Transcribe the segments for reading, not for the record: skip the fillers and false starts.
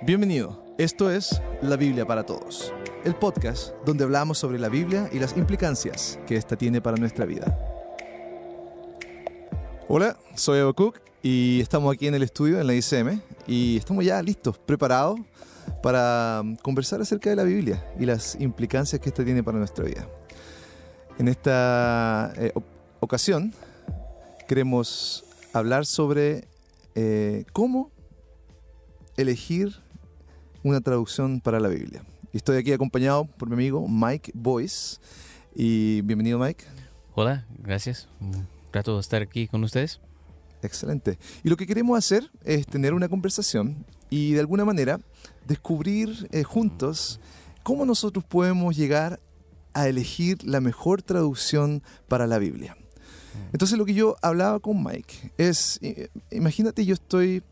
Bienvenido, esto es La Biblia para Todos, el podcast donde hablamos sobre la Biblia y las implicancias que ésta tiene para nuestra vida. Hola, soy Habacuc y estamos aquí en el estudio en la ICM y estamos ya listos, preparados para conversar acerca de la Biblia y las implicancias que ésta tiene para nuestra vida. En esta ocasión queremos hablar sobre cómo elegir una traducción para la Biblia. Y estoy aquí acompañado por mi amigo Mike Boyce. Y bienvenido, Mike. Hola, gracias. Un rato de estar aquí con ustedes. Excelente. Y lo que queremos hacer es tener una conversación y de alguna manera descubrir juntos cómo nosotros podemos llegar a elegir la mejor traducción para la Biblia. Entonces lo que yo hablaba con Mike es, imagínate yo estoy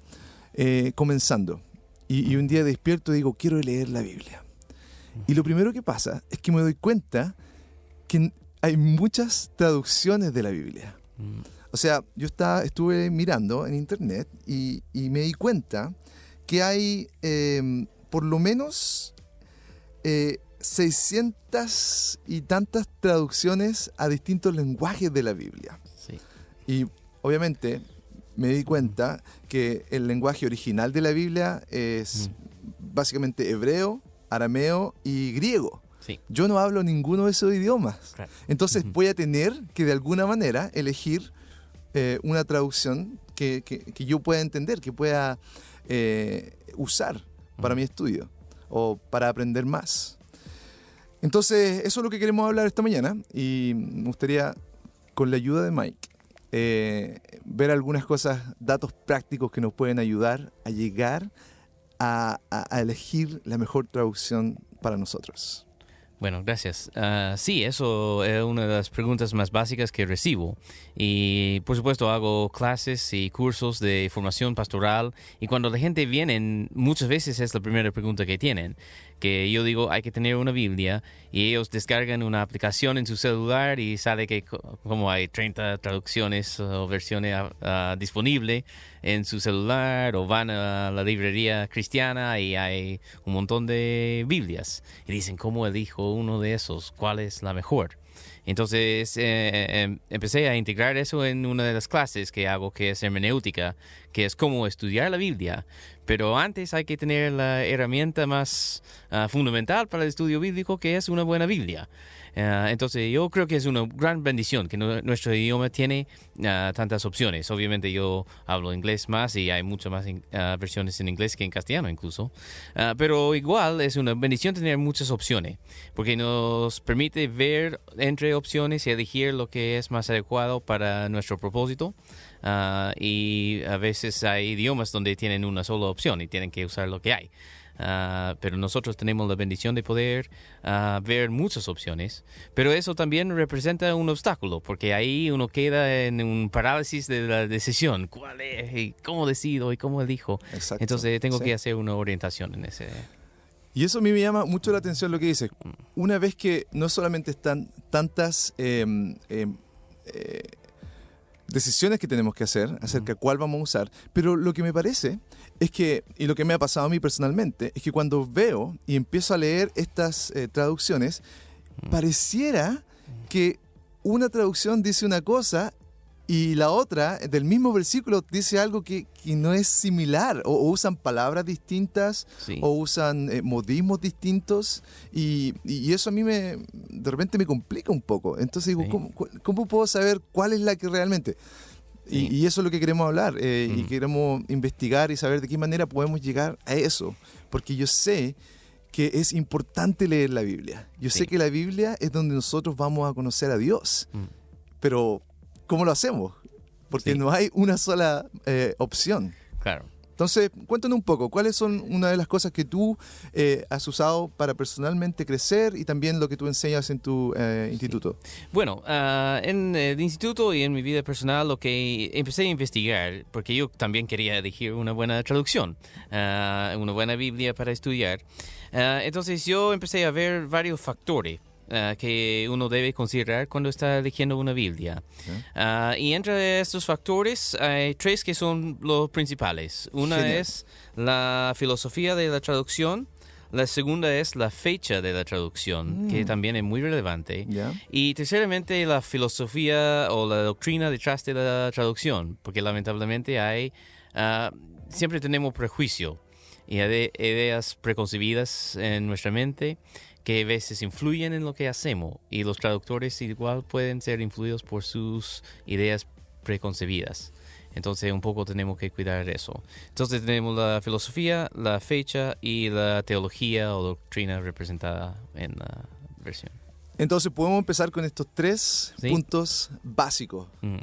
comenzando y un día despierto y digo, quiero leer la Biblia. Y lo primero que pasa es que me doy cuenta que hay muchas traducciones de la Biblia. O sea, yo estuve mirando en internet y me di cuenta que hay por lo menos 600 y tantas traducciones a distintos lenguajes de la Biblia. Sí. Y obviamente me di cuenta que el lenguaje original de la Biblia es básicamente hebreo, arameo y griego. Sí. Yo no hablo ninguno de esos idiomas. Claro. Entonces voy a tener que de alguna manera elegir una traducción que yo pueda entender, que pueda usar para mi estudio o para aprender más. Entonces eso es lo que queremos hablar esta mañana y me gustaría, con la ayuda de Mike, ver algunas cosas, datos prácticos que nos pueden ayudar a llegar a elegir la mejor traducción para nosotros. Bueno, gracias. Sí, eso es una de las preguntas más básicas que recibo. Y, por supuesto, hago clases y cursos de formación pastoral. Y cuando la gente viene, muchas veces es la primera pregunta que tienen. Que yo digo, hay que tener una Biblia. Y ellos descargan una aplicación en su celular y sale que como hay 30 traducciones o versiones disponibles en su celular. O van a la librería cristiana y hay un montón de Biblias. Y dicen, ¿cómo elijo uno de esos? ¿Cuál es la mejor? Entonces empecé a integrar eso en una de las clases que hago, que es hermenéutica, que es cómo estudiar la Biblia. Pero antes hay que tener la herramienta más fundamental para el estudio bíblico, que es una buena Biblia. Entonces yo creo que es una gran bendición que nuestro idioma tiene tantas opciones. Obviamente yo hablo inglés más y hay muchas más versiones en inglés que en castellano incluso. Pero igual es una bendición tener muchas opciones, porque nos permite ver entre opciones y elegir lo que es más adecuado para nuestro propósito. Y a veces hay idiomas donde tienen una sola opción y tienen que usar lo que hay. Pero nosotros tenemos la bendición de poder ver muchas opciones, pero eso también representa un obstáculo, porque ahí uno queda en un parálisis de la decisión. ¿Cuál es? ¿Y cómo decido? ¿Y cómo elijo? Exacto. Entonces tengo Sí. que hacer una orientación en ese. Y eso a mí me llama mucho la atención lo que dices. Una vez que no solamente están tantas decisiones que tenemos que hacer acerca de cuál vamos a usar, pero lo que me parece es que, y lo que me ha pasado a mí personalmente, es que cuando veo y empiezo a leer estas traducciones, pareciera que una traducción dice una cosa y la otra, del mismo versículo, dice algo que no es similar, o usan palabras distintas, Sí. o usan modismos distintos, y eso a mí de repente me complica un poco. Entonces digo, Sí. ¿cómo puedo saber cuál es la que realmente? Sí. Y eso es lo que queremos hablar, y queremos investigar y saber de qué manera podemos llegar a eso, porque yo sé que es importante leer la Biblia. Yo sé que la Biblia es donde nosotros vamos a conocer a Dios, pero ¿cómo lo hacemos? Porque no hay una sola opción. Claro. Entonces, cuéntanos un poco, ¿cuáles son una de las cosas que tú has usado para personalmente crecer y también lo que tú enseñas en tu instituto? Bueno, en el instituto y en mi vida personal lo que empecé a investigar, porque yo también quería elegir una buena traducción, una buena Biblia para estudiar. Entonces yo empecé a ver varios factores que uno debe considerar cuando está eligiendo una Biblia. Y entre estos factores hay tres que son los principales. Una Genial. es la filosofía de la traducción. La segunda es la fecha de la traducción, que también es muy relevante. ¿Ya? Y terceramente, la filosofía o la doctrina detrás de la traducción, porque lamentablemente siempre tenemos prejuicio y ideas preconcebidas en nuestra mente que a veces influyen en lo que hacemos, y los traductores igual pueden ser influidos por sus ideas preconcebidas. Entonces un poco tenemos que cuidar eso. Entonces tenemos la filosofía, la fecha y la teología o doctrina representada en la versión. Entonces podemos empezar con estos tres Sí. puntos básicos. Mm,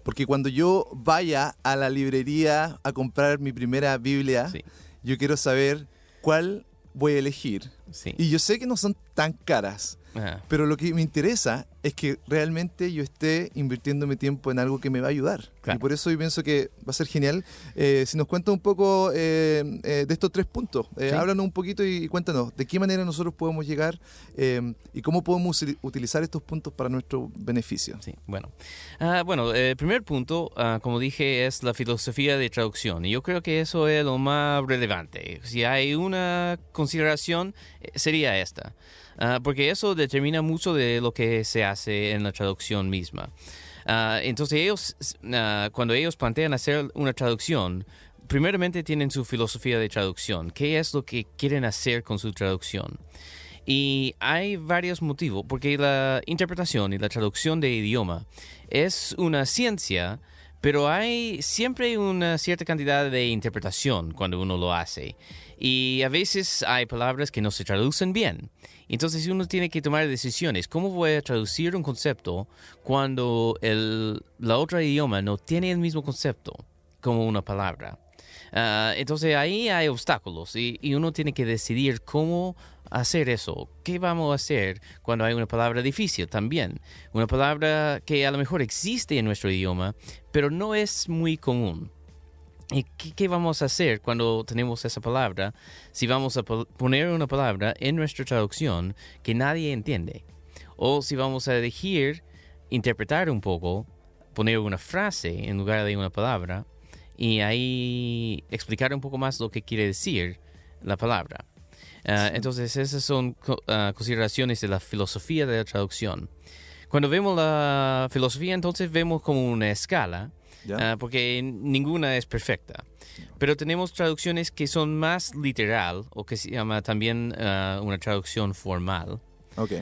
Porque cuando yo vaya a la librería a comprar mi primera Biblia, Sí. yo quiero saber cuál voy a elegir. sí. Y yo sé que no son tan caras, Ajá. pero lo que me interesa es que realmente yo esté invirtiendo mi tiempo en algo que me va a ayudar. Claro. Y por eso yo pienso que va a ser genial. Si nos cuentas un poco de estos tres puntos, Sí. háblanos un poquito y cuéntanos de qué manera nosotros podemos llegar y cómo podemos utilizar estos puntos para nuestro beneficio. Sí, bueno. El primer punto, como dije, es la filosofía de traducción. Y yo creo que eso es lo más relevante. Si hay una consideración, sería esta. Porque eso determina mucho de lo que se hace en la traducción misma. Entonces cuando ellos plantean hacer una traducción, primeramente tienen su filosofía de traducción. ¿Qué es lo que quieren hacer con su traducción? Y hay varios motivos, porque la interpretación y la traducción de idioma es una ciencia, pero hay siempre una cierta cantidad de interpretación cuando uno lo hace. Y a veces hay palabras que no se traducen bien. Entonces uno tiene que tomar decisiones. ¿Cómo voy a traducir un concepto cuando la otra idioma no tiene el mismo concepto como una palabra? Entonces ahí hay obstáculos y uno tiene que decidir cómo hacer eso. ¿Qué vamos a hacer cuando hay una palabra difícil también? Una palabra que a lo mejor existe en nuestro idioma, pero no es muy común. ¿Y qué vamos a hacer cuando tenemos esa palabra si vamos a poner una palabra en nuestra traducción que nadie entiende? O si vamos a elegir interpretar un poco, poner una frase en lugar de una palabra y ahí explicar un poco más lo que quiere decir la palabra. Entonces esas son consideraciones de la filosofía de la traducción. Cuando vemos la filosofía, entonces vemos como una escala, ¿Ya? porque ninguna es perfecta. Pero tenemos traducciones que son más literal, o que se llama también una traducción formal. Ok.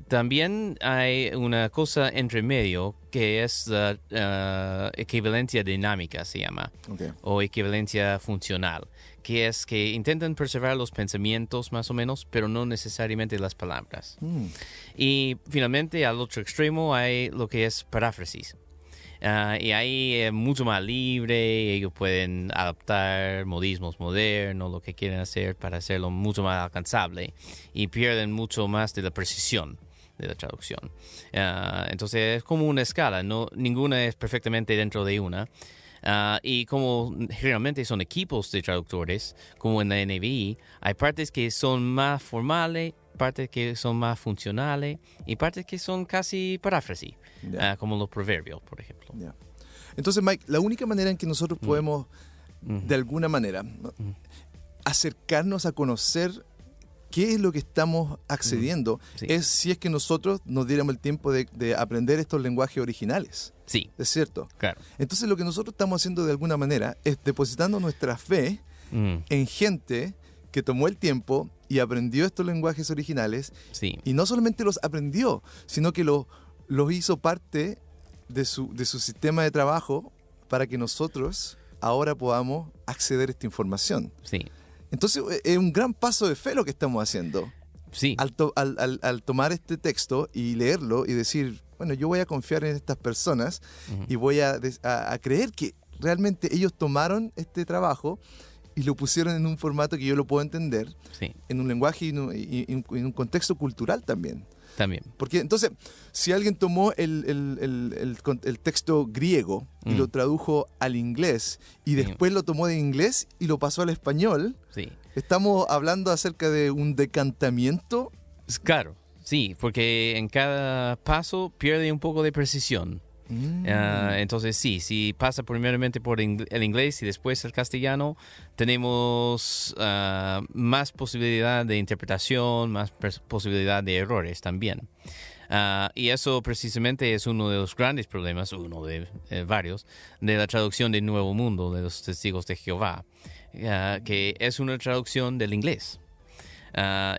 También hay una cosa entre medio que es la equivalencia dinámica, se llama, Ok. o equivalencia funcional, que es que intentan preservar los pensamientos más o menos, pero no necesariamente las palabras. Y finalmente, al otro extremo, hay lo que es paráfrasis. Y ahí es mucho más libre, ellos pueden adaptar modismos modernos, lo que quieren hacer para hacerlo mucho más alcanzable, y pierden mucho más de la precisión de la traducción. Entonces es como una escala, ninguna es perfectamente dentro de una. Y como generalmente son equipos de traductores, como en la NBI, hay partes que son más formales, partes que son más funcionales y partes que son casi paráfrasis, Ya. como los proverbios, por ejemplo. Ya. Entonces, Mike, la única manera en que nosotros podemos, de alguna manera, ¿no?, acercarnos a conocer qué es lo que estamos accediendo Sí. es si es que nosotros nos diéramos el tiempo de aprender estos lenguajes originales. Sí, ¿Es cierto? claro. Entonces, lo que nosotros estamos haciendo de alguna manera es depositando nuestra fe en gente que tomó el tiempo y aprendió estos lenguajes originales, Sí, y no solamente los aprendió, sino que los hizo parte de su sistema de trabajo para que nosotros ahora podamos acceder a esta información. sí, Entonces es un gran paso de fe lo que estamos haciendo sí. al tomar este texto y leerlo y decir, bueno, yo voy a confiar en estas personas y voy a creer que realmente ellos tomaron este trabajo y lo pusieron en un formato que yo lo puedo entender, Sí, en un lenguaje y en un contexto cultural también. también. Porque entonces, si alguien tomó el texto griego y lo tradujo al inglés y Sí. después lo tomó de inglés y lo pasó al español, Sí. estamos hablando acerca de un decantamiento. Claro. sí, porque en cada paso pierde un poco de precisión. Entonces sí, si pasa primeramente por el inglés y después el castellano, tenemos más posibilidad de interpretación, más posibilidad de errores también. Y eso precisamente es uno de los grandes problemas, uno de varios, de la traducción del Nuevo Mundo, de los Testigos de Jehová, que es una traducción del inglés.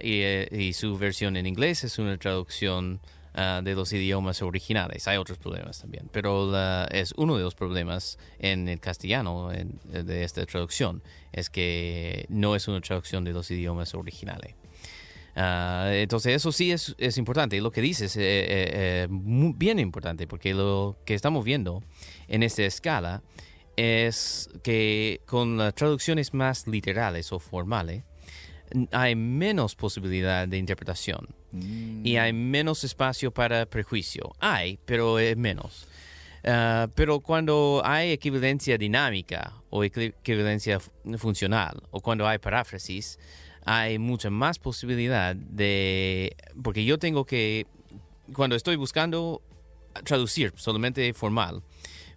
Y su versión en inglés es una traducción de los idiomas originales. Hay otros problemas también, pero es uno de los problemas en el castellano de esta traducción, es que no es una traducción de los idiomas originales. Entonces eso sí es importante. Lo que dices es bien importante, porque lo que estamos viendo en esta escala es que con las traducciones más literales o formales hay menos posibilidad de interpretación y hay menos espacio para prejuicio. Hay, pero es menos. Pero cuando hay equivalencia dinámica o equivalencia funcional, o cuando hay paráfrasis, hay mucha más posibilidad de... Porque yo tengo que, cuando estoy buscando traducir solamente formal,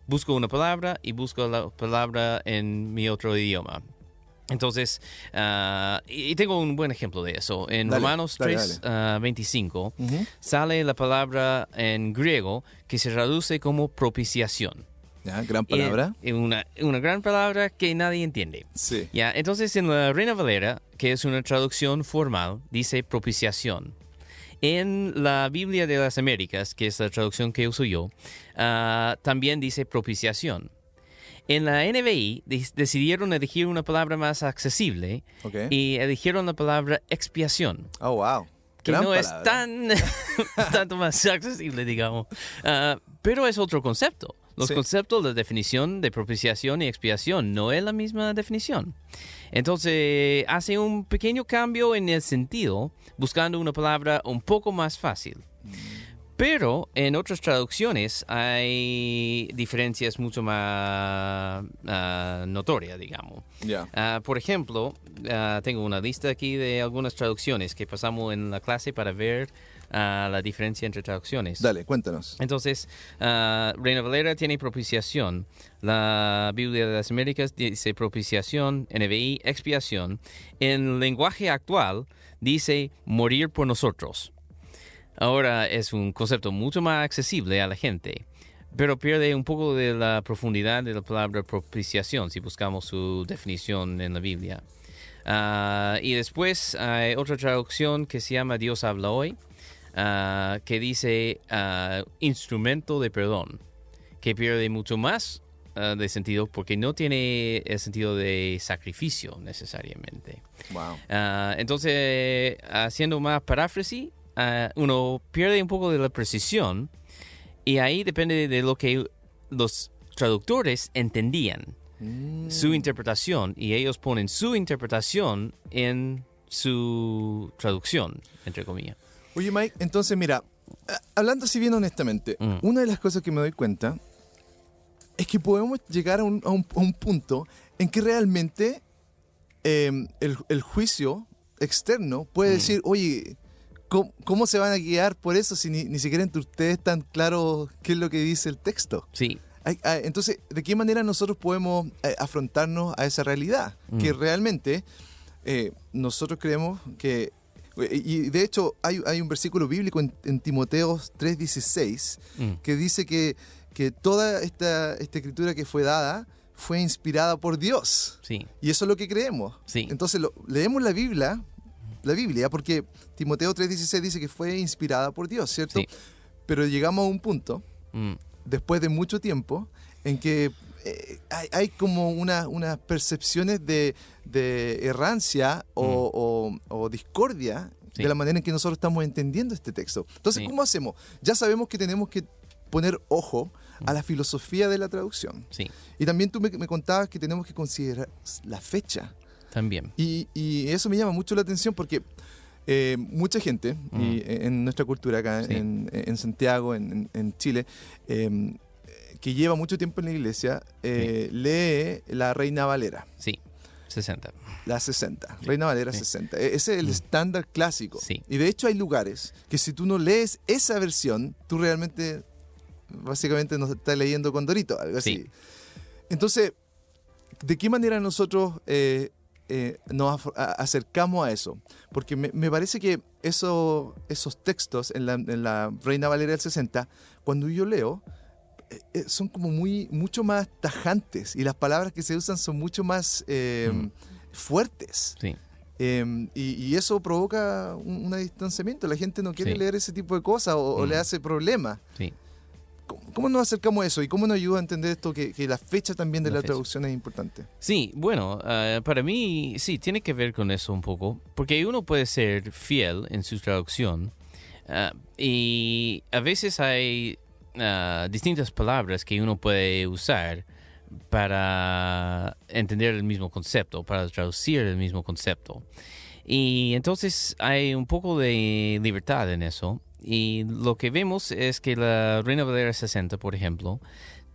busco una palabra y busco la palabra en mi otro idioma. Entonces, y tengo un buen ejemplo de eso. En Romanos 3, 25, sale la palabra en griego que se traduce como propiciación. Ya, gran palabra. Una gran palabra que nadie entiende. Sí. Ya, entonces, en la Reina Valera, que es una traducción formal, dice propiciación. En la Biblia de las Américas, que es la traducción que uso yo, también dice propiciación. En la NBI decidieron elegir una palabra más accesible y eligieron la palabra expiación. Oh, wow. Que Gran no palabra. es tanto más accesible, digamos. Pero es otro concepto. Los conceptos, la definición de propiciación y expiación no es la misma definición. Entonces, hace un pequeño cambio en el sentido, buscando una palabra un poco más fácil. Pero en otras traducciones hay diferencias mucho más notorias, digamos. Yeah. Por ejemplo, tengo una lista aquí de algunas traducciones que pasamos en la clase para ver la diferencia entre traducciones. Dale, cuéntanos. Entonces, Reina Valera tiene propiciación. La Biblia de las Américas dice propiciación, NBI, expiación. En lenguaje actual dice morir por nosotros. Ahora es un concepto mucho más accesible a la gente, pero pierde un poco de la profundidad de la palabra propiciación si buscamos su definición en la Biblia. Y después hay otra traducción que se llama Dios habla hoy, que dice instrumento de perdón, que pierde mucho más de sentido porque no tiene el sentido de sacrificio necesariamente. Wow. Entonces, haciendo más paráfrasis, uno pierde un poco de la precisión y ahí depende de lo que los traductores entendían, su interpretación, y ellos ponen su interpretación en su traducción, entre comillas. Oye, Mike, entonces mira, hablando así bien honestamente, una de las cosas que me doy cuenta es que podemos llegar a un punto en que realmente el juicio externo puede decir, oye, ¿cómo se van a guiar por eso si ni siquiera entre ustedes están claros qué es lo que dice el texto? Sí. Entonces, ¿de qué manera nosotros podemos afrontarnos a esa realidad? Que realmente nosotros creemos que... Y de hecho hay un versículo bíblico en Timoteo 3:16 que dice que toda esta escritura que fue dada fue inspirada por Dios. Sí. Y eso es lo que creemos. Sí. Entonces leemos la Biblia, porque Timoteo 3:16 dice que fue inspirada por Dios, ¿cierto? Sí. Pero llegamos a un punto, después de mucho tiempo, en que hay como unas percepciones de errancia o discordia de la manera en que nosotros estamos entendiendo este texto. Entonces, ¿cómo hacemos? Ya sabemos que tenemos que poner ojo a la filosofía de la traducción. Sí. Y también tú me contabas que tenemos que considerar la fecha. También. Y eso me llama mucho la atención porque mucha gente, y en nuestra cultura acá en Santiago, en Chile, que lleva mucho tiempo en la iglesia, lee la Reina Valera. Sí. 60. La 60, Reina Valera Sí. 60. Ese es el estándar clásico. Sí. Y de hecho hay lugares que si tú no lees esa versión, tú realmente, básicamente nos estás leyendo Condorito, algo así. Sí. Entonces, ¿de qué manera nosotros nos acercamos a eso? Porque me parece que esos textos en la Reina Valera del 60, cuando yo leo, son como mucho más tajantes y las palabras que se usan son mucho más fuertes. Sí. Y eso provoca un distanciamiento. La gente no quiere Sí. leer ese tipo de cosas o le hace problemas. Sí. ¿Cómo nos acercamos a eso y cómo nos ayuda a entender esto que la fecha también de La la fecha. traducción es importante? Sí, bueno, para mí sí, tiene que ver con eso un poco, porque uno puede ser fiel en su traducción y a veces hay distintas palabras que uno puede usar para entender el mismo concepto, para traducir el mismo concepto. Y entonces hay un poco de libertad en eso. Y lo que vemos es que la Reina Valera 60, por ejemplo,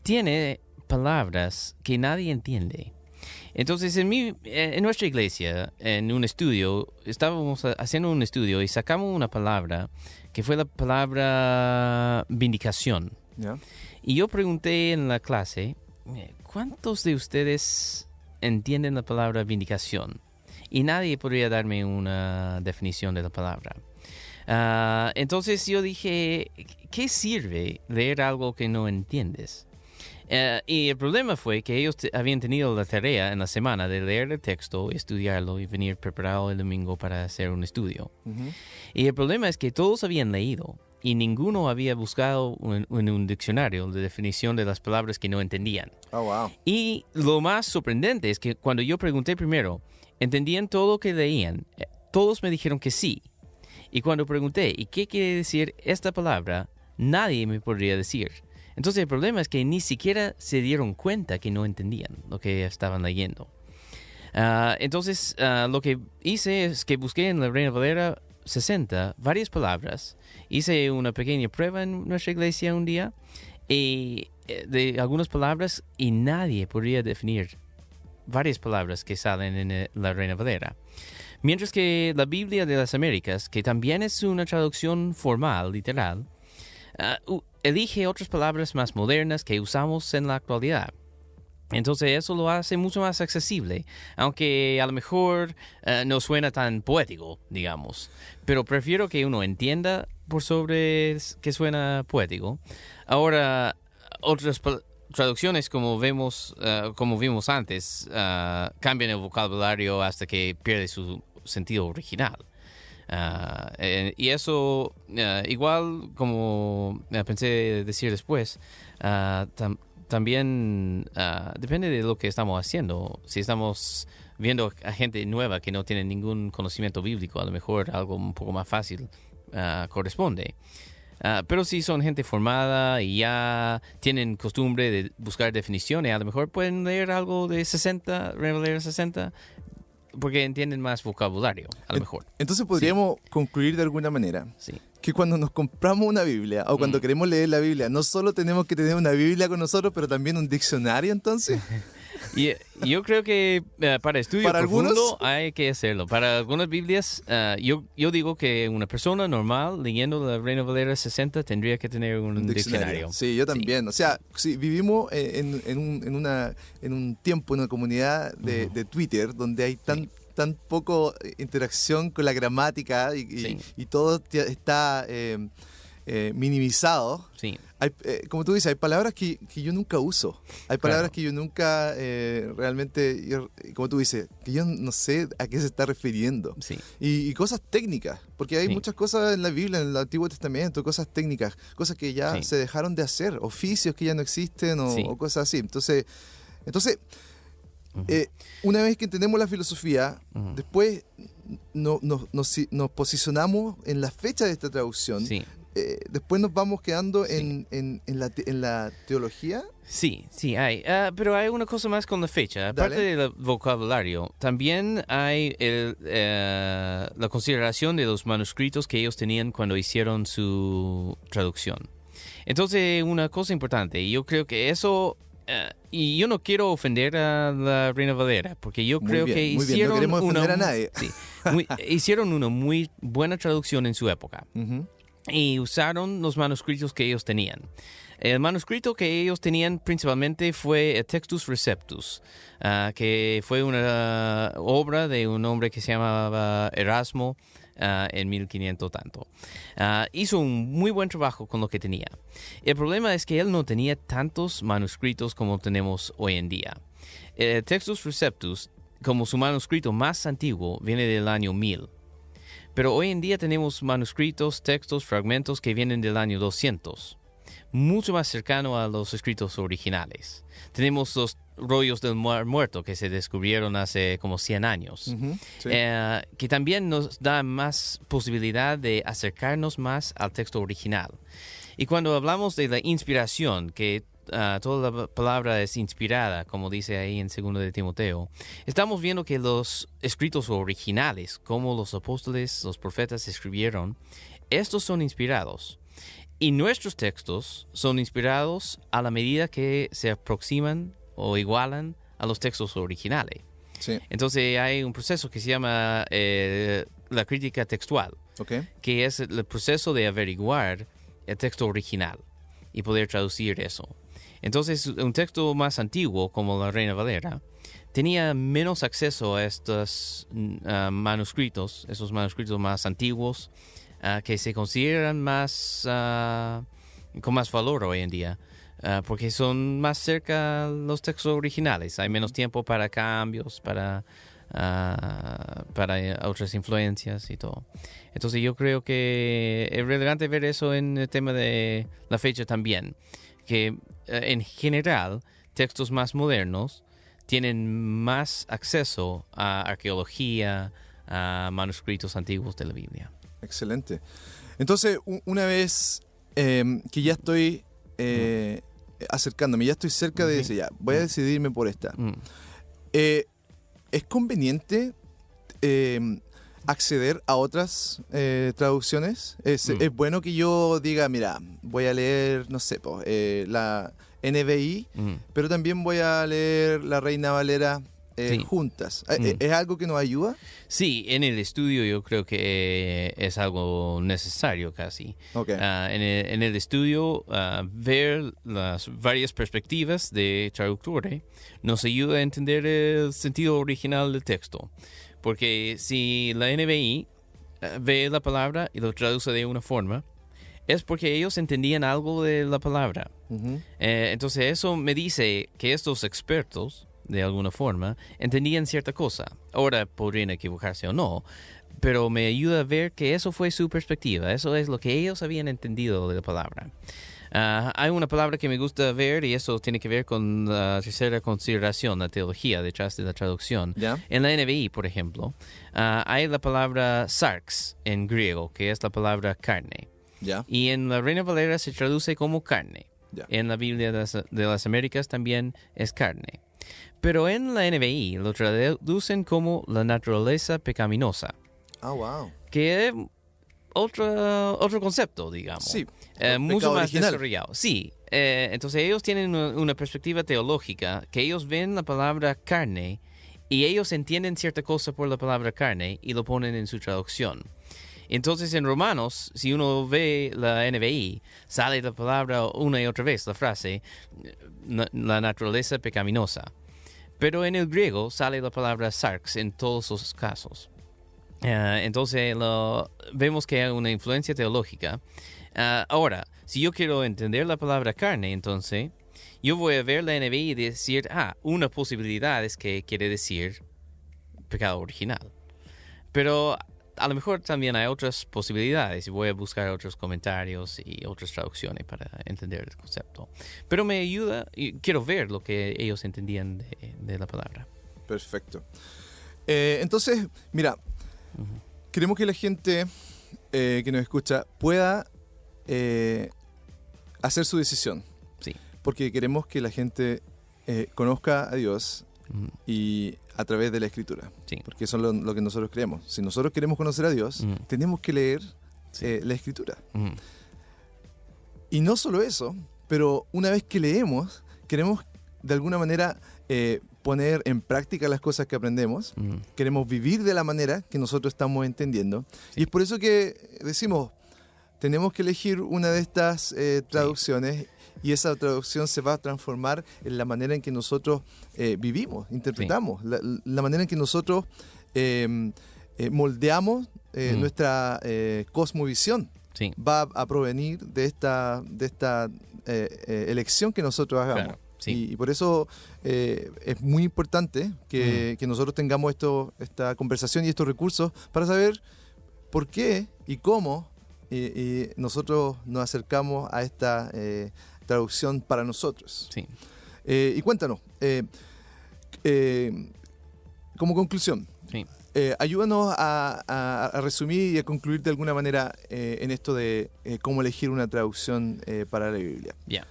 tiene palabras que nadie entiende. Entonces, en nuestra iglesia, en un estudio, estábamos haciendo un estudio y sacamos una palabra que fue la palabra vindicación. ¿Ya? Y yo pregunté en la clase, ¿cuántos de ustedes entienden la palabra vindicación? Y nadie podría darme una definición de la palabra. Entonces yo dije, ¿qué sirve leer algo que no entiendes? Y el problema fue que ellos habían tenido la tarea en la semana de leer el texto, estudiarlo y venir preparado el domingo para hacer un estudio. Ujú. Y el problema es que todos habían leído y ninguno había buscado en un diccionario la definición de las palabras que no entendían. Oh, wow. Y lo más sorprendente es que cuando yo pregunté primero, ¿entendían todo lo que leían? Todos me dijeron que sí. Y cuando pregunté, ¿y qué quiere decir esta palabra? Nadie me podría decir. Entonces el problema es que ni siquiera se dieron cuenta que no entendían lo que estaban leyendo. Entonces lo que hice es que busqué en la Reina Valera 60 varias palabras. Hice una pequeña prueba en nuestra iglesia un día de algunas palabras y nadie podría definir varias palabras que salen en la Reina Valera. Mientras que la Biblia de las Américas, que también es una traducción formal, literal, elige otras palabras más modernas que usamos en la actualidad. Entonces eso lo hace mucho más accesible, aunque a lo mejor no suena tan poético, digamos. Pero prefiero que uno entienda por sobre que suena poético. Ahora, otras traducciones, como vimos antes, cambian el vocabulario hasta que pierde su sentido original. Y eso, igual como pensé decir después, también depende de lo que estamos haciendo. Si estamos viendo a gente nueva que no tiene ningún conocimiento bíblico, a lo mejor algo un poco más fácil corresponde. Pero si son gente formada y ya tienen costumbre de buscar definiciones, a lo mejor pueden leer algo de 60, Reina Valera 60, porque entienden más vocabulario, a lo mejor. Entonces podríamos concluir de alguna manera Sí. que cuando nos compramos una Biblia o cuando queremos leer la Biblia, no solo tenemos que tener una Biblia con nosotros, pero también un diccionario, entonces. Y yo creo que para estudio ¿Para profundo algunos? hay que hacerlo. Para algunas Biblias, yo digo que una persona normal leyendo la Reina Valera 60 tendría que tener un diccionario. Sí, yo también. O sea, sí, vivimos en un tiempo, en una comunidad de Twitter donde hay tan poco interacción con la gramática Sí. y todo está minimizado. Sí, Como tú dices, hay palabras que yo nunca uso. Hay palabras que yo nunca realmente, como tú dices, que yo no sé a qué se está refiriendo. sí, Y cosas técnicas, porque hay Sí. muchas cosas en la Biblia, en el Antiguo Testamento, cosas técnicas, cosas que ya Sí. se dejaron de hacer, oficios que ya no existen Sí. o cosas así. Entonces Ujú. una vez que entendemos la filosofía, Ujú. después nos posicionamos en la fecha de esta traducción. Sí. Después nos vamos quedando Sí. en la teología. Sí, hay. Pero hay una cosa más con la fecha. Aparte Dale. del vocabulario, también hay la consideración de los manuscritos que ellos tenían cuando hicieron su traducción. Entonces, una cosa importante, y yo creo que eso Y yo no quiero ofender a la Reina Valera, porque yo creo que muy bien. No hicieron queremos ofender a nadie. sí, hicieron una muy buena traducción en su época. Ujú. Y usaron los manuscritos que ellos tenían. El manuscrito que ellos tenían principalmente fue Textus Receptus, que fue una obra de un hombre que se llamaba Erasmo en 1500 tanto. Hizo un muy buen trabajo con lo que tenía. El problema es que él no tenía tantos manuscritos como tenemos hoy en día. Textus Receptus, como su manuscrito más antiguo, viene del año 1000. Pero hoy en día tenemos manuscritos, textos, fragmentos que vienen del año 200, mucho más cercano a los escritos originales. Tenemos los rollos del Mar Muerto que se descubrieron hace como 100 años, Ujú, sí. que también nos da más posibilidad de acercarnos más al texto original. Y cuando hablamos de la inspiración, que toda la palabra es inspirada, como dice ahí en 2 de Timoteo, estamos viendo que los escritos originales, como los apóstoles, los profetas escribieron, estos son inspirados. Y nuestros textos son inspirados a la medida que se aproximan o igualan a los textos originales. Sí. Entonces hay un proceso que se llama la crítica textual, Ok. que es el proceso de averiguar el texto original y poder traducir eso. Entonces, un texto más antiguo, como la Reina Valera, tenía menos acceso a estos manuscritos, esos manuscritos más antiguos, que se consideran más con más valor hoy en día, porque son más cerca los textos originales. Hay menos tiempo para cambios, para otras influencias y todo. Entonces yo creo que es relevante ver eso en el tema de la fecha también, que en general textos más modernos tienen más acceso a arqueología, a manuscritos antiguos de la Biblia. Excelente. Entonces, una vez que ya estoy acercándome, ya estoy cerca de decir, ya, voy a decidirme por esta. ¿Es conveniente acceder a otras traducciones? ¿Es bueno que yo diga, mira, voy a leer, no sé, la NBI, pero también voy a leer la Reina Valera Sí. juntas? ¿Es algo que nos ayuda? Sí, en el estudio yo creo que es algo necesario casi. Ok. En el estudio, ver las varias perspectivas de traductores nos ayuda a entender el sentido original del texto. Porque si la NBI ve la palabra y lo traduce de una forma, es porque ellos entendían algo de la palabra. Ujú. Entonces eso me dice que estos expertos, de alguna forma, entendían cierta cosa. Ahora podrían equivocarse o no, pero me ayuda a ver que eso fue su perspectiva. Eso es lo que ellos habían entendido de la palabra. Hay una palabra que me gusta ver y eso tiene que ver con la tercera consideración, la teología detrás de la traducción. ¿Ya? En la NBI, por ejemplo, hay la palabra sarx en griego, que es la palabra carne. ¿Ya? Y en la Reina Valera se traduce como carne. Ya. En la Biblia de las Américas también es carne. Pero en la NBI lo traducen como la naturaleza pecaminosa, Ah, wow. que es otro concepto, digamos. Sí. Mucho Pecado más original. desarrollado. Sí. Entonces ellos tienen una perspectiva teológica que ellos ven la palabra carne y ellos entienden cierta cosa por la palabra carne y lo ponen en su traducción. Entonces en Romanos, si uno ve la NBI, sale la palabra una y otra vez, la frase, la naturaleza pecaminosa. Pero en el griego sale la palabra sarx en todos los casos. Entonces vemos que hay una influencia teológica. Ahora, si yo quiero entender la palabra carne, entonces yo voy a ver la NBI y decir, una posibilidad es que quiere decir pecado original. Pero a lo mejor también hay otras posibilidades y voy a buscar otros comentarios y otras traducciones para entender el concepto. Pero me ayuda y quiero ver lo que ellos entendían de la palabra. Perfecto. Entonces, mira, queremos que la gente que nos escucha pueda hacer su decisión. Sí. Porque queremos que la gente conozca a Dios y a través de la Escritura. Sí. Porque eso es lo que nosotros creemos. Si nosotros queremos conocer a Dios, tenemos que leer la Escritura. Y no solo eso, pero una vez que leemos, queremos de alguna manera poner en práctica las cosas que aprendemos. Queremos vivir de la manera que nosotros estamos entendiendo. Sí. Y es por eso que decimos, tenemos que elegir una de estas traducciones y esa traducción se va a transformar en la manera en que nosotros vivimos, interpretamos, la manera en que nosotros moldeamos nuestra cosmovisión. Sí. Va a provenir de esta elección que nosotros hagamos. Claro, sí. Y por eso es muy importante que nosotros tengamos esta conversación y estos recursos para saber por qué y cómo nosotros nos acercamos a esta traducción para nosotros. Sí. Y cuéntanos, como conclusión, Sí. ayúdanos a resumir y a concluir de alguna manera en esto de cómo elegir una traducción para la Biblia. Ya.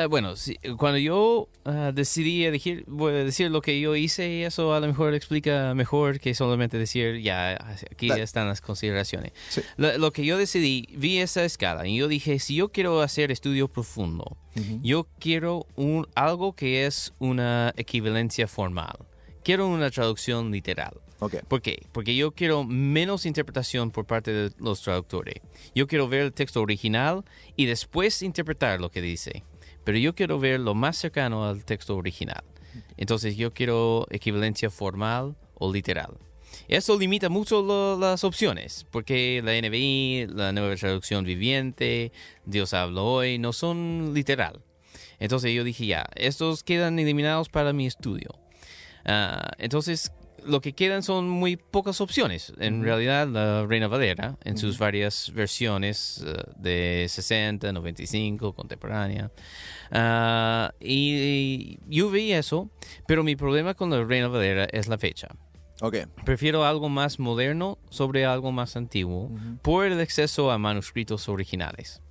Bueno, sí, cuando yo decidí elegir, voy a decir lo que yo hice y eso a lo mejor explica mejor que solamente decir, ya, aquí Dale. están las consideraciones. Sí. Lo que yo decidí, vi esa escala y yo dije, si yo quiero hacer estudio profundo, yo quiero algo que es una equivalencia formal. Quiero una traducción literal. Okay. ¿Por qué? Porque yo quiero menos interpretación por parte de los traductores. Yo quiero ver el texto original y después interpretar lo que dice. Pero yo quiero ver lo más cercano al texto original. Entonces yo quiero equivalencia formal o literal. Eso limita mucho las opciones, porque la NBI, la Nueva Traducción Viviente, Dios habló hoy, no son literal. Entonces yo dije, ya, estos quedan eliminados para mi estudio. Entonces, lo que quedan son muy pocas opciones. En realidad, la Reina Valera, en sus varias versiones de 60, 95, contemporánea. Y yo vi eso, pero mi problema con la Reina Valera es la fecha. Okay. Prefiero algo más moderno sobre algo más antiguo por el acceso a manuscritos originales.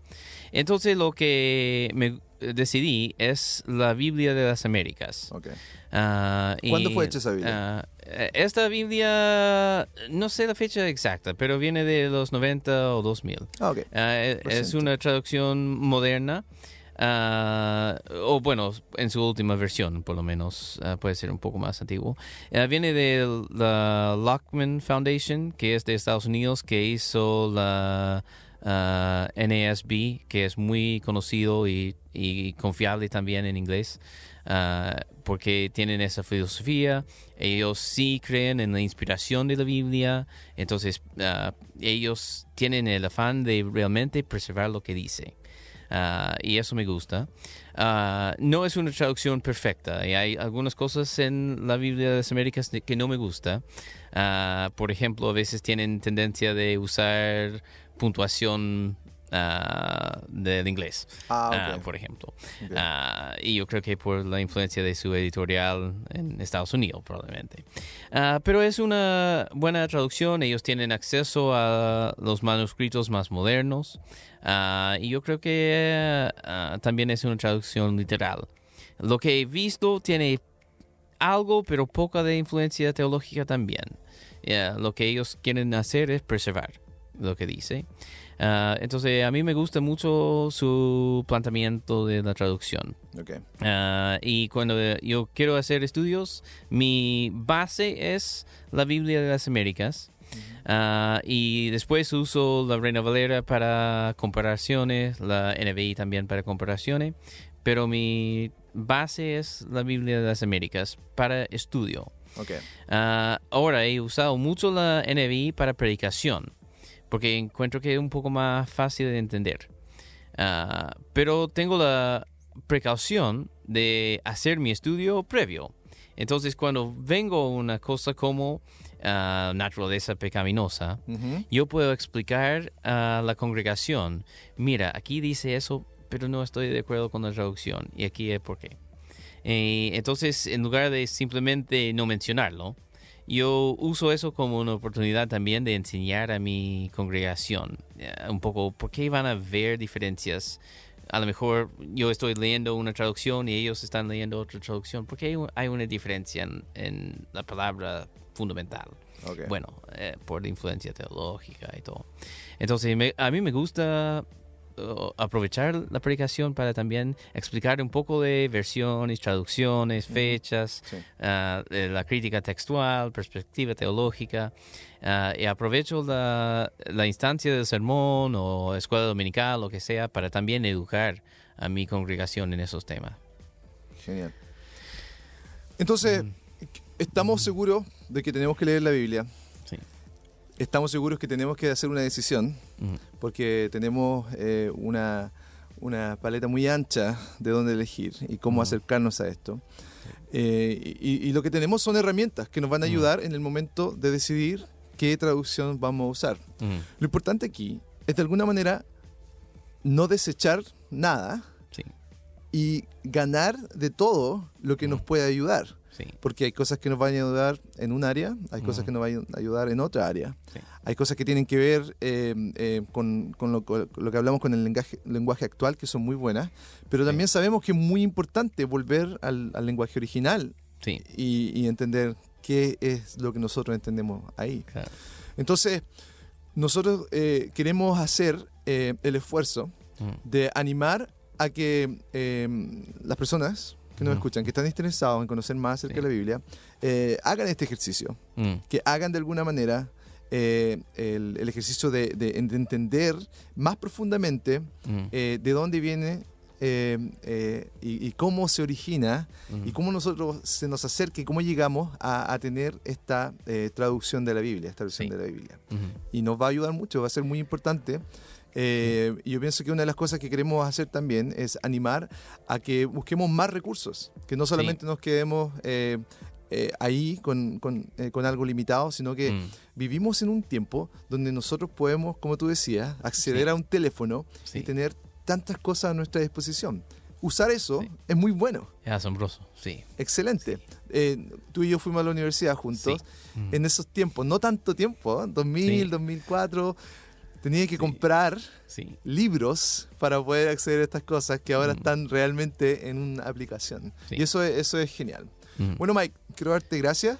Entonces, lo que me decidí es la Biblia de las Américas. Okay. ¿Cuándo fue hecha esa Biblia? Esta Biblia, no sé la fecha exacta, pero viene de los 90 o 2000. Okay. Es una traducción moderna, o bueno, en su última versión, por lo menos, puede ser un poco más antiguo. Viene de la Lockman Foundation, que es de Estados Unidos, que hizo la NASB, que es muy conocido y confiable también en inglés, porque tienen esa filosofía. Ellos sí creen en la inspiración de la Biblia, entonces ellos tienen el afán de realmente preservar lo que dice. Y eso me gusta. No es una traducción perfecta y hay algunas cosas en la Biblia de las Américas que no me gusta. Por ejemplo, a veces tienen tendencia de usar puntuación del inglés, Okay. por ejemplo. Okay. Y yo creo que por la influencia de su editorial en Estados Unidos, probablemente. Pero es una buena traducción. Ellos tienen acceso a los manuscritos más modernos. Y yo creo que también es una traducción literal. Lo que he visto tiene algo, pero poca de influencia teológica también. Lo que ellos quieren hacer es preservar lo que dice. Entonces, a mí me gusta mucho su planteamiento de la traducción. Okay. Y cuando yo quiero hacer estudios, mi base es la Biblia de las Américas. Y después uso la Reina Valera para comparaciones, la NBI también para comparaciones. Pero mi base es la Biblia de las Américas para estudio. Okay. Ahora he usado mucho la NBI para predicación, porque encuentro que es un poco más fácil de entender. Pero tengo la precaución de hacer mi estudio previo. Entonces, cuando vengo una cosa como naturaleza pecaminosa, yo puedo explicar a la congregación, mira, aquí dice eso, pero no estoy de acuerdo con la traducción, y aquí es por qué. Entonces, en lugar de simplemente no mencionarlo, yo uso eso como una oportunidad también de enseñar a mi congregación un poco por qué van a ver diferencias. A lo mejor yo estoy leyendo una traducción y ellos están leyendo otra traducción. ¿Por qué hay una diferencia en la palabra fundamental? Okay. Bueno, por la influencia teológica y todo. Entonces, a mí me gusta aprovechar la predicación para también explicar un poco de versiones, traducciones, fechas, Sí. La crítica textual, perspectiva teológica. Y aprovecho la instancia del sermón o escuela dominical, lo que sea, para también educar a mi congregación en esos temas. Genial. Entonces, estamos seguros de que tenemos que leer la Biblia. Sí. Estamos seguros que tenemos que hacer una decisión, porque tenemos una paleta muy ancha de dónde elegir y cómo acercarnos a esto. Y lo que tenemos son herramientas que nos van a ayudar en el momento de decidir qué traducción vamos a usar. Lo importante aquí es de alguna manera no desechar nada Sí. y ganar de todo lo que nos puede ayudar. Sí. Porque hay cosas que nos van a ayudar en un área, hay cosas que nos van a ayudar en otra área. Sí. Hay cosas que tienen que ver con lo que hablamos con el lenguaje actual, que son muy buenas, pero también sabemos que es muy importante volver al lenguaje original Sí. y entender qué es lo que nosotros entendemos ahí. Claro. Entonces, nosotros queremos hacer el esfuerzo de animar a que las personas que nos escuchan, que están interesados en conocer más acerca de la Biblia, hagan este ejercicio, que hagan de alguna manera el ejercicio de entender más profundamente de dónde viene y cómo se origina y cómo nosotros se nos acerca y cómo llegamos a tener esta traducción de la Biblia, esta versión de la Biblia. Y nos va a ayudar mucho, va a ser muy importante. Y yo pienso que una de las cosas que queremos hacer también es animar a que busquemos más recursos, que no solamente nos quedemos ahí con algo limitado, sino que vivimos en un tiempo donde nosotros podemos, como tú decías, acceder a un teléfono y tener tantas cosas a nuestra disposición. Usar eso es muy bueno. Es asombroso, sí. Excelente. Tú y yo fuimos a la universidad juntos en esos tiempos, no tanto tiempo, 2000, 2004. Tenía que comprar libros para poder acceder a estas cosas que ahora están realmente en una aplicación. Y eso es genial. Bueno, Mike, quiero darte gracias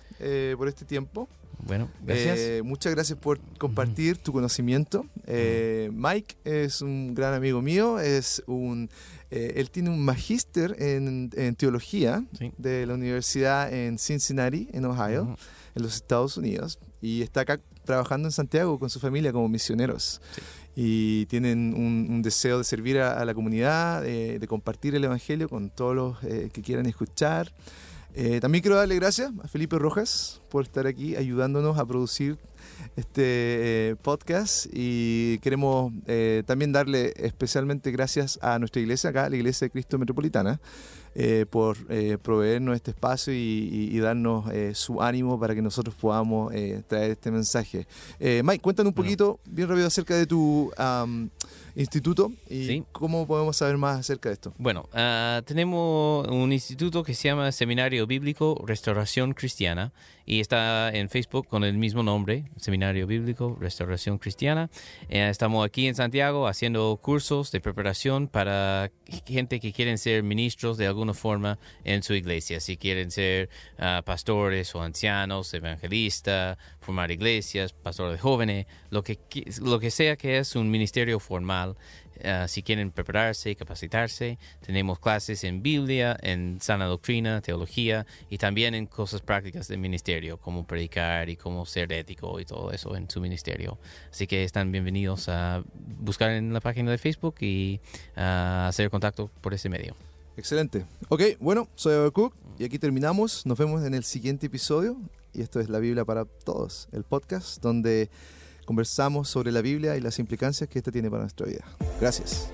por este tiempo. Bueno, gracias. Muchas gracias por compartir tu conocimiento. Mike es un gran amigo mío. Él tiene un magíster en teología de la universidad en Cincinnati, en Ohio, en los Estados Unidos. Y está acá trabajando en Santiago con su familia como misioneros. Y tienen un deseo de servir a la comunidad, de compartir el Evangelio con todos los que quieran escuchar. También quiero darle gracias a Felipe Rojas por estar aquí ayudándonos a producir este podcast, y queremos también darle especialmente gracias a nuestra iglesia acá, la Iglesia de Cristo Metropolitana, por proveernos este espacio y darnos su ánimo para que nosotros podamos traer este mensaje. Mike, cuéntanos un poquito, bien rápido, acerca de tu instituto y cómo podemos saber más acerca de esto. Bueno, tenemos un instituto que se llama Seminario Bíblico Restauración Cristiana, y está en Facebook con el mismo nombre, Seminario Bíblico Restauración Cristiana. Estamos aquí en Santiago haciendo cursos de preparación para gente que quieren ser ministros de alguna forma en su iglesia. Si quieren ser pastores o ancianos, evangelistas, formar iglesias, pastor de jóvenes, lo que sea que es un ministerio formal. Si quieren prepararse y capacitarse, tenemos clases en Biblia, en sana doctrina, teología, y también en cosas prácticas del ministerio, como predicar y cómo ser ético y todo eso en su ministerio. Así que están bienvenidos a buscar en la página de Facebook y hacer contacto por ese medio. Excelente. Ok, bueno, soy Habacuc y aquí terminamos. Nos vemos en el siguiente episodio, y esto es La Biblia para Todos, el podcast donde conversamos sobre la Biblia y las implicancias que esta tiene para nuestra vida. Gracias.